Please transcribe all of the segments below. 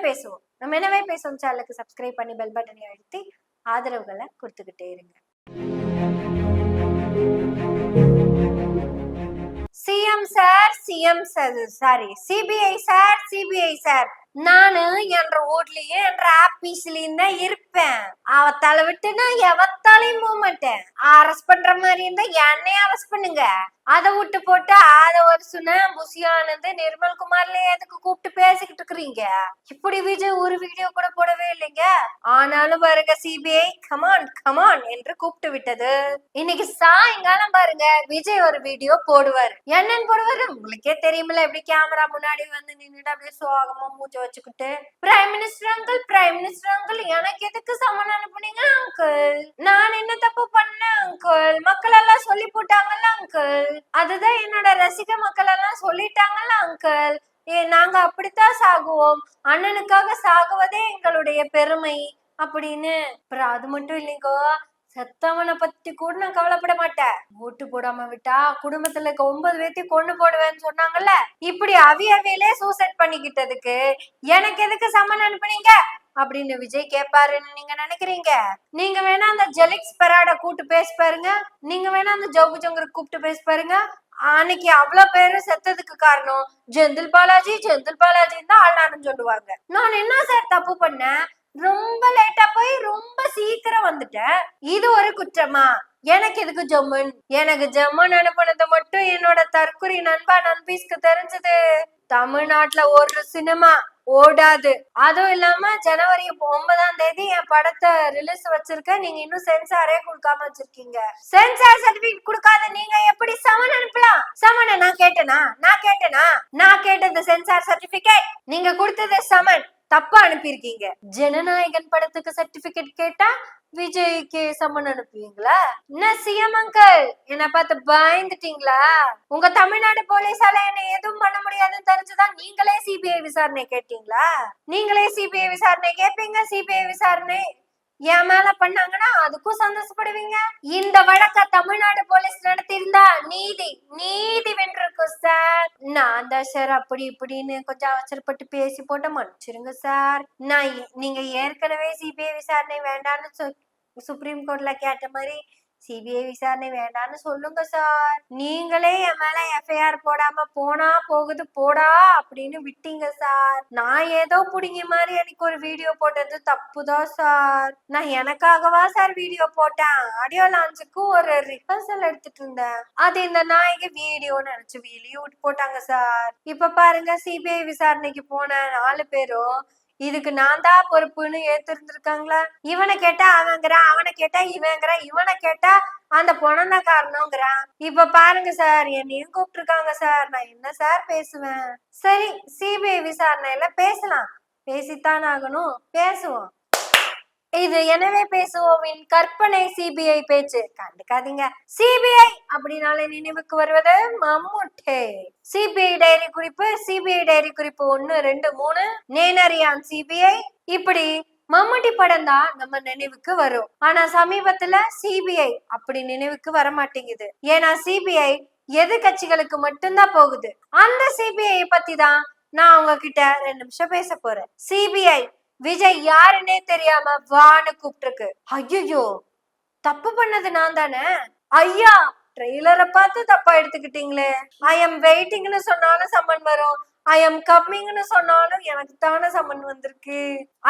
பேசுவோம். நம்ம என்னவே பேசுவோம் சேனலுக்கு சப்ஸ்கிரைப் பண்ணி பெல் பட்டனை அழுத்தி ஆதரவுகளை கொடுத்துக்கிட்டே இருங்க. சிபிஐ சார் நானு என்ற வீட்லயும் என்ற ஆபீஸ்லயும் தான் இருப்பேன். அவத்தால விட்டு நான் எவத்தாலையும் போக மாட்டேன். அரெஸ்ட் பண்ற மாதிரி இருந்தா என்னைய அரெஸ்ட் பண்ணுங்க. அதை விட்டு போட்டு அத ஒரு புசியானது நிர்மல் குமார்ல எதுக்கு கூப்பிட்டு பேசிக்கிட்டு இருக்கிறீங்க? இப்படி விஜய் ஒரு வீடியோ கூட போடவே இல்லைங்க. ஆனாலும் பாருங்க சிபிஐ கமான் கமான் என்று கூப்பிட்டு விட்டது. இன்னைக்கு சாயங்காலம் பாருங்க விஜய் ஒரு வீடியோ போடுவாரு. என்னன்னு போடுவாரு உங்களுக்கே தெரியுமில்ல. எப்படி கேமரா முன்னாடி வந்து நின்னுட்டு அப்படியே சோகமா மூச்ச வச்சுக்கிட்டு பிரைம் மினிஸ்டர் அங்கிள் எனக்கு எதுக்கு சமன் அனுப்புனீங்க அங்கிள்? நான் என்ன தப்பு பண்ணேன் அங்கிள்? மக்கள் எல்லாம் சொல்லி போட்டாங்கல்ல அங்கிள். அதுதான் என்னோட ரசிக மக்கள் எல்லாம் சொல்லிட்டாங்கல்ல அங்கிள். நாங்க அப்படித்தான் சாகுவோம், அண்ணனுக்காக சாகுவதே எங்களுடைய பெருமை அப்படின்னு. அப்புறம் அது மட்டும் இல்லைங்கோ, செத்தவனை பத்தி கூட நான் கவலைப்பட மாட்டேன். ஓட்டு போடாம விட்டா குடும்பத்துல இருக்க 9 பேத்தையும் கொண்டு போடுவேன்னு சொன்னாங்கல்ல. இப்படி அவியவே சூசைட் பண்ணிக்கிட்டதுக்கு எனக்கு எதுக்கு சம்மன் அனுப்புனீங்க அப்படின்னு விஜய் கேட்பாருன்னு நீங்க நினைக்கிறீங்க? நீங்க வேணா அந்த ஜெலிக்ஸ் பெராட கூப்பிட்டு பேசி பாருங்க. நீங்க வேணா அந்த ஜோகு ஜோங்கரை கூப்பிட்டு பேசி பாருங்க. அன்னைக்கு அவ்வளவு பேரு செத்ததுக்கு காரணம் செந்தில் பாலாஜி தான் ஆளானு சொல்லுவாங்க. நான் என்ன சார் தப்பு பண்ணேன்? ரொம்ப லேட்டா போய் ரொம்ப சீக்கிரம் வந்துட்டேன். இது ஒரு குற்றமா? எனக்கு எதுக்கு ஜம்மன்? எனக்கு ஜம்மன் அனுப்பினது மட்டும் என்னோட தற்குறி நண்பீஸ்க்கு தெரிஞ்சது. தமிழ்நாட்டுல ஒரு சினிமா ஓடாது. அதுவும் இல்லாம ஜனவரி 9ஆம் தேதி என் படத்தை ரிலீஸ் வச்சிருக்க. நீங்க இன்னும் சென்சாரே கொடுக்காம வச்சிருக்கீங்க. சென்சார் சர்டிபிகேட் கொடுக்காத நீங்க எப்படி சமன் அனுப்பலாம்? சமனை நான் கேட்டது சென்சார் சர்டிபிகேட். நீங்க கொடுத்தது சமன் தப்பா அனுப்பியிருக்கீங்க. ஜனநாயகன் படத்துக்கு சர்டிபிகேட் கேட்டா விஜய்க்கு சம்மன் அனுப்புவீங்களா? என்ன சிஎம் அங்கிள் என்ன பார்த்து பயந்துட்டீங்களா? உங்க தமிழ்நாடு போலீஸால என்ன எதுவும் பண்ண முடியாதுன்னு தெரிஞ்சுதான் நீங்களே சிபிஐ விசாரணை கேட்டீங்களா? நீங்களே சிபிஐ விசாரணை கேட்பீங்க. சிபிஐ விசாரணை என் மேல பண்ணாங்கன்னா அதுக்கும் சந்தோஷப்படுவீங்க. இந்த வழக்க தமிழ்நாடு போலீஸ் நடத்திருந்தா நீதி வென்றிருக்கும் சார். நான் தான் சார் அப்படி இப்படின்னு கொஞ்சம் அவசரப்பட்டு பேசி போட்ட மன்னிச்சிருங்க சார். நீங்க ஏற்கனவே சிபிஐ விசாரணை வேண்டாம்னு சுப்ரீம் கோர்ட்ல கேட்ட மாதிரி சிபிஐ விசாரணை வேண்டாம்னு சொல்லுங்க சார். நீங்களே என் மேல எஃப்ஐஆர் போடாம போனா போகுது போடா அப்படின்னு விட்டீங்க சார். நான் ஏதோ புடிங்க மாதிரி எனக்கு ஒரு வீடியோ போட்டது தப்புதான் சார். நான் எனக்காகவா சார் வீடியோ போட்டேன்? ஆடியோ லான்ச்சுக்கு ஒரு ரிஹர்சல் எடுத்துட்டு இருந்தேன். அது இந்த நாயகி வீடியோ நினைச்சு வெளியே விட்டு போட்டாங்க சார். இப்ப பாருங்க சிபிஐ விசாரணைக்கு போன 4 பேரும் இதுக்கு நான் தான் பொறுப்புன்னு ஏத்திருந்திருக்காங்களா? இவனை கேட்டா அவங்கிறான், அவனை கேட்டா இவங்கிறான், இவனை கேட்டா அந்த பொணம் தான் காரணங்கிறான். இப்ப பாருங்க சார் என்னையும் கூப்பிட்டு இருக்காங்க சார். நான் என்ன சார் பேசுவேன்? சரி சிபிஐ விசாரணையில பேசலாம், பேசித்தான் ஆகணும், பேசுவோம். இது எனவே பேசுவோவின் கற்பனை சிபிஐ பேச்சு. கண்டுக்காதீங்க. சிபிஐ அப்படின்னாலே நினைவுக்கு வருவது மம்முட்டே. சிபிஐ டைரி குறிப்பு 1, 2, 3 நேனரியான் சிபிஐ. இப்படி மம்முட்டி படம் தான் நம்ம நினைவுக்கு வரும். ஆனா சமீபத்துல சிபிஐ அப்படி நினைவுக்கு வர மாட்டேங்குது. ஏன்னா சிபிஐ எதிர்கட்சிகளுக்கு மட்டும்தான் போகுது. அந்த சிபிஐ பத்தி தான் நான் உங்ககிட்ட 2 நிமிஷம் பேச போறேன். சிபிஐ விஜய் யாருன்னே தெரியாம வான்னு கூப்பிட்டுருக்கு. ஐயோ தப்பு பண்ணது நான் தானே? ஐயா ட்ரெய்லரை பார்த்து தப்பா எடுத்துக்கிட்டீங்களே. ஐ எம் வெயிட்டிங்னு சொன்னாலும் சம்மன் வரும், ஐ எம் கம்மிங்னு சொன்னாலும் எனக்கு தானே சம்மன் வந்திருக்கு.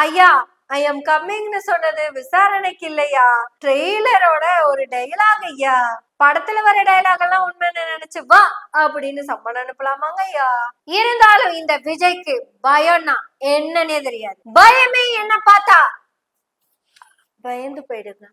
ஐயா ஐ எம் கம்மிங்னு சொன்னது விசாரணைக்கு இல்லையா, ட்ரெய்லரோட ஒரு டைலாக் ஐயா. படத்துல வர டைலாக் எல்லாம் உண்மைன்னு நினைச்சு வா அப்படின்னு சம்மன் அனுப்பலாமாங்க ஐயா? இருந்தாலும் இந்த விஜய்க்கு பயம்னா என்னன்னே தெரியாது. பயமே என்ன பார்த்தா பயந்து போயிடுங்க.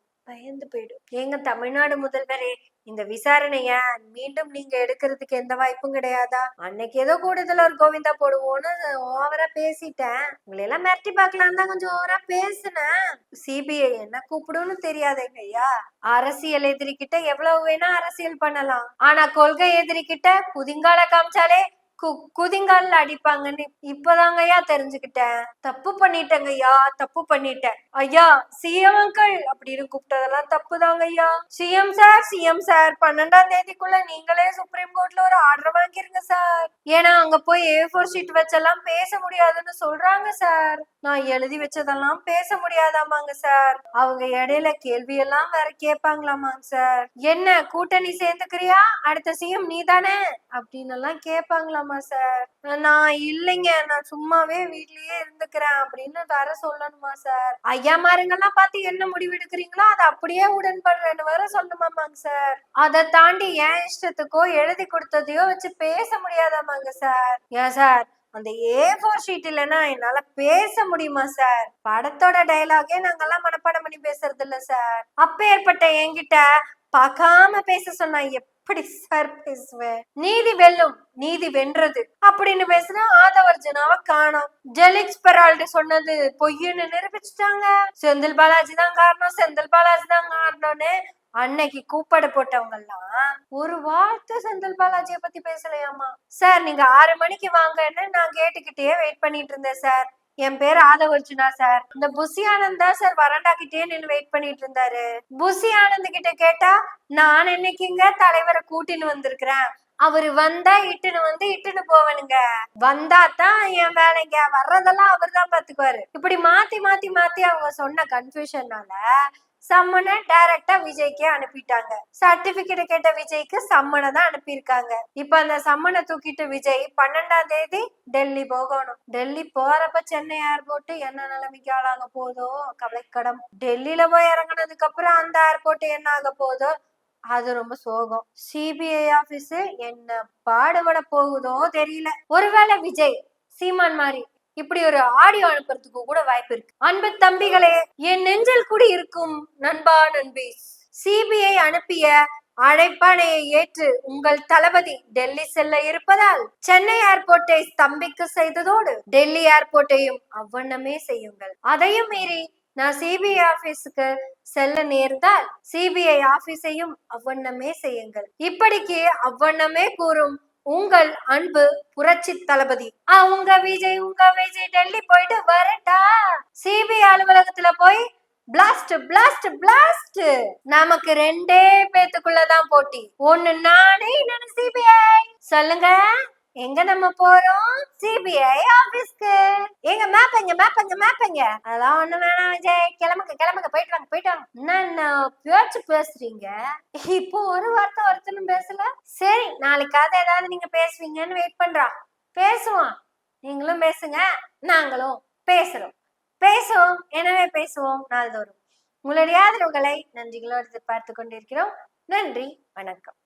எங்க தமிழ்நாடு முதல்வரே இந்த விசாரணைய மீண்டும் நீங்க எடுக்கிறதுக்கு எந்த வாய்ப்பும் கிடையாதா? அன்னைக்கு ஏதோ கூடுதல ஒரு கோவிந்தா போடுவோன்னு ஓவரா பேசிட்டேன். உங்களை எல்லாம் மிரட்டி பார்க்கலாம் தான் கொஞ்சம் ஓவரா பேசுனேன். சிபிஐ என்ன கூப்பிடுன்னு தெரியாதேங்க ஐயா. அரசியல் எதிரிக்கிட்ட எவ்வளவு வேணா அரசியல் பண்ணலாம், ஆனா கொள்கை எதிரிக்கிட்ட குதிங்கால காமிச்சாலே குதிங்கால அடிப்பாங்கன்னு இப்பதாங்க ஐயா தெரிஞ்சுக்கிட்டேன். தப்பு பண்ணிட்டேங்க ஐயா, தப்பு பண்ணிட்டேன் ஐயா. சிஎம் அங்கிள் அப்படின்னு கூப்பிட்டதெல்லாம் தப்புதாங்க ஐயா. சிஎம் சார் 12ஆம் தேதிக்குள்ள நீங்களே சுப்ரீம் கோர்ட்ல ஒரு ஆர்டர் வாங்கிருங்க சார். ஏன்னா அங்க போய் A4 ஷீட் வச்செல்லாம் பேச முடியாதுன்னு சொல்றாங்க சார். நான் எழுதி வச்சதெல்லாம் பேச முடியாதாமாங்க சார். அவங்க இடையில கேள்வி எல்லாம் வேற கேட்பாங்களாமாங்க சார். என்ன கூட்டணி சேர்ந்துக்கிறியா, அடுத்த சிஎம் நீ தானே அப்படின்னு எல்லாம் கேட்பாங்களாமா சார். நான் இல்லைங்க, நான் சும்மாவே வீட்லயே இருந்துக்கிறேன் அப்படின்னு வேற சொல்லணுமா சார். ஐயா மாருங்கெல்லாம் பார்த்து என்ன முடிவு எடுக்கிறீங்களோ அதை அப்படியே உடன்படுறேன்னு வேற சொல்லணுமாமாங்க சார். அதை தாண்டி என் இஷ்டத்துக்கோ எழுதி கொடுத்ததையோ வச்சு பேச முடியாதாமாங்க சார். ஏன் சார், அந்த A4 ஷீட் இல்லைன்னா என்னால பேச முடியுமா சார்? படத்தோட டைலாகே நாங்கெல்லாம் மனப்பாடம் பண்ணி பேசுறது இல்ல சார். அப்பேற்பட்ட என்கிட்ட பார்க்காம பேச சொன்னா எப்படி சார் பேசுவேன்? நீதி வெல்லும், நீதி வென்றது அப்படின்னு பேசுனா ஆதவர்ஜனாவை காணோம். ஜெலிக்ஸ் பெரால்டு சொன்னது பொய்ன்னு நிரூபிச்சுட்டாங்க. செந்தில் பாலாஜி தான் காரணம், செந்தில் பாலாஜி தான் காரணம்னு அன்னைக்கு கூப்பாடு போட்டவங்க எல்லாம் ஒரு வார்த்தை செந்தில் பாலாஜிய பத்தி பேசலையாமா சார். நீங்க 6 மணிக்கு வாங்கன்னு நான் கேட்டுக்கிட்டே வெயிட் பண்ணிட்டு இருந்தேன் சார். என் பேர் ஆதவர்ஜுனா சார். இந்த புசி ஆனந்த் தான் சார் வராண்டா கிட்டே நின்று வெயிட் பண்ணிட்டு இருந்தாரு. புசி ஆனந்த் கிட்ட கேட்டா, நான் இன்னைக்குங்க தலைவரை கூட்டின்னு வந்திருக்கிறேன், அவரு வந்தா இட்டுன்னு போவனுங்க, வந்தாதான் என் வேலைங்க, வர்றதெல்லாம் அவர் தான் பாத்துக்குவாரு. இப்படி மாத்தி மாத்தி மாத்தி அவங்க சொன்ன கன்ஃபியூஷன்னால சம்மனை டைரக்டா விஜய்க்கே அனுப்பிட்டாங்க. சர்டிபிகேட் கேட்ட விஜய்க்கு சம்மனை தான் அனுப்பியிருக்காங்க. இப்ப அந்த சம்மனை தூக்கிட்டு விஜய் 12ஆம் தேதி டெல்லி போகணும். டெல்லி போறப்ப சென்னை ஏர்போர்ட் என்ன நிலைமைக்கு ஆளாக போதோ கவலைக்கடம். டெல்லியில போய் இறங்கினதுக்கு அப்புறம் அந்த ஏர்போர்ட் என்ன ஆக போதோ அது ரொம்ப சோகம். சிபிஐ ஆபீஸ் என்ன பாடுபட போகுதோ தெரியல. ஒருவேளை விஜய் சீமான் மாதிரி இப்படி ஒரு ஆடியோ அனுப்புறதுக்கு கூட வாய்ப்பு இருக்கு. அன்பு தம்பிகளே, என் நெஞ்சில் கூடி இருக்கும் நண்பா நண்பி, சிபிஐ அனுப்பிய அழைப்பானையை ஏற்று உங்கள் தளபதி டெல்லி செல்ல இருப்பதால் சென்னை ஏர்போர்ட்டை ஸ்தம்பிக்க செய்ததோடு டெல்லி ஏர்போர்ட்டையும் அவ்வண்ணமே செய்யுங்கள். அதையும் மீறி நான் சிபிஐ ஆபீஸுக்கு செல்ல நேர்ந்தால் சிபிஐ ஆபீஸையும் அவ்வண்ணமே செய்யுங்கள். இப்படிக்கு அவ்வண்ணமே கூறும் உங்கள் அன்பு புரட்சி தளபதி. உங்க விஜய் டெல்லி போயிட்டு வரட்டா. சிபிஐ அலுவலகத்துல போய் பிளாஸ்ட் பிளாஸ்ட் பிளாஸ்ட். நமக்கு 2 பேத்துக்குள்ளதான் போட்டி. ஒண்ணு நானே, இன்னொன்னு சிபிஐ. சொல்லுங்க, எங்க நம்ம போறோம்? சிபிஐ ஆபீஸ்க்கு. எங்க மேப்பங்க. அதெல்லாம் ஒண்ணு வேணாம் விஜய், கிளம்புங்க போயிட்டு வாங்க. என்ன பேச்சு பேசுறீங்க? இப்போ ஒரு வார்த்தை ஒருத்தனும் பேசல. சரி, நாளைக்காவது ஏதாவது நீங்க பேசுவீங்கன்னு வெயிட் பண்றோம். பேசுவோம், நீங்களும் பேசுங்க, நாங்களும் பேசுவோம். எனவே பேசுவோம் நாள்தோறும். உங்களுடைய ஆதரவுகளை நன்றிகளோடு பார்த்து கொண்டிருக்கிறோம். நன்றி, வணக்கம்.